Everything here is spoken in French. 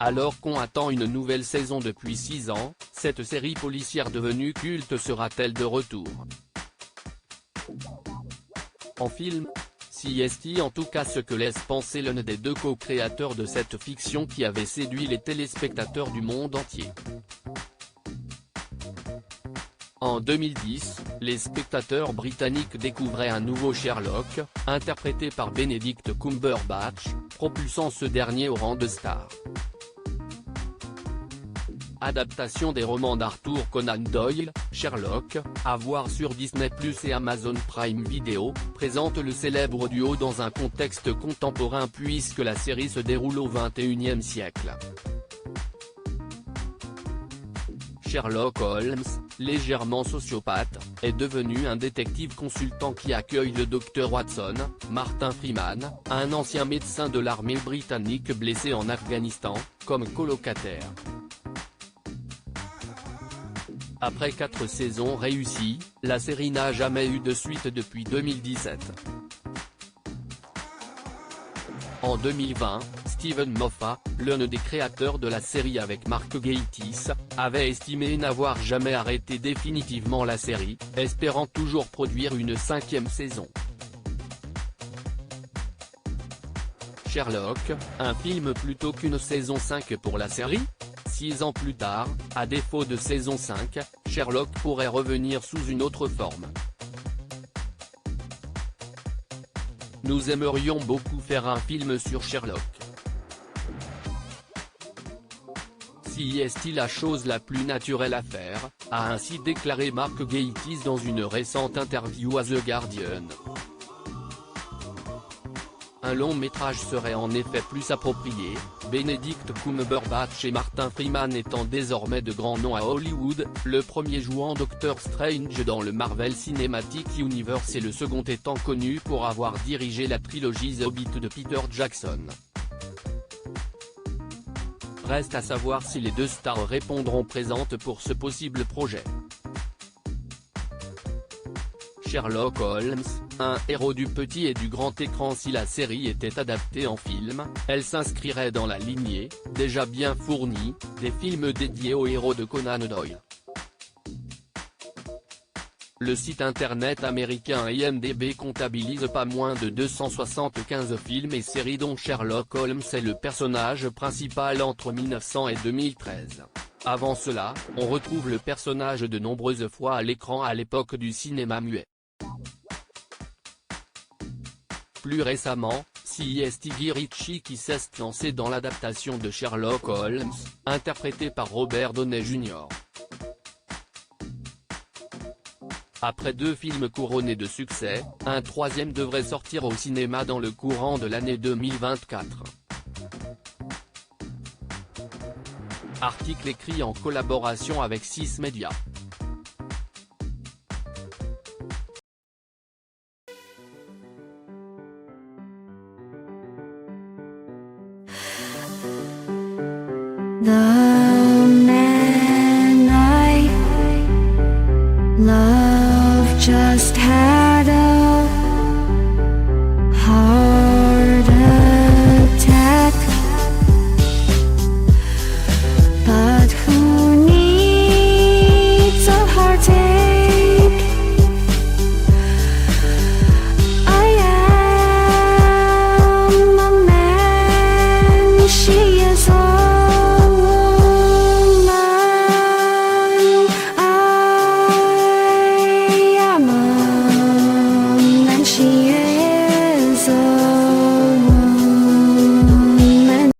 Alors qu'on attend une nouvelle saison depuis 6 ans, cette série policière devenue culte sera-t-elle de retour? En film? Si est en tout cas ce que laisse penser l'un des deux co-créateurs de cette fiction qui avait séduit les téléspectateurs du monde entier. En 2010, les spectateurs britanniques découvraient un nouveau Sherlock, interprété par Benedict Cumberbatch, propulsant ce dernier au rang de star. Adaptation des romans d'Arthur Conan Doyle, Sherlock, à voir sur Disney+ et Amazon Prime Video, présente le célèbre duo dans un contexte contemporain puisque la série se déroule au XXIe siècle. Sherlock Holmes, légèrement sociopathe, est devenu un détective consultant qui accueille le Dr Watson, Martin Freeman, un ancien médecin de l'armée britannique blessé en Afghanistan, comme colocataire. Après 4 saisons réussies, la série n'a jamais eu de suite depuis 2017. En 2020, Steven Moffat, l'un des créateurs de la série avec Mark Gatiss, avait estimé n'avoir jamais arrêté définitivement la série, espérant toujours produire une 5e saison. Sherlock, un film plutôt qu'une saison 5 pour la série? 6 ans plus tard, à défaut de saison 5, Sherlock pourrait revenir sous une autre forme. Nous aimerions beaucoup faire un film sur Sherlock. Si est la chose la plus naturelle à faire, a ainsi déclaré Mark Gatiss dans une récente interview à The Guardian. Un long métrage serait en effet plus approprié, Benedict Cumberbatch et Martin Freeman étant désormais de grands noms à Hollywood, le premier jouant Doctor Strange dans le Marvel Cinematic Universe et le second étant connu pour avoir dirigé la trilogie The Hobbit de Peter Jackson. Reste à savoir si les deux stars répondront présentes pour ce possible projet. Sherlock Holmes, un héros du petit et du grand écran. Si la série était adaptée en film, elle s'inscrirait dans la lignée, déjà bien fournie, des films dédiés aux héros de Conan Doyle. Le site internet américain IMDb comptabilise pas moins de 275 films et séries dont Sherlock Holmes est le personnage principal entre 1900 et 2013. Avant cela, on retrouve le personnage de nombreuses fois à l'écran à l'époque du cinéma muet. Plus récemment, c'est Guy Ritchie qui s'est lancé dans l'adaptation de Sherlock Holmes, interprété par Robert Downey Jr. Après 2 films couronnés de succès, un 3e devrait sortir au cinéma dans le courant de l'année 2024. Article écrit en collaboration avec 6 Médias. The man I love just had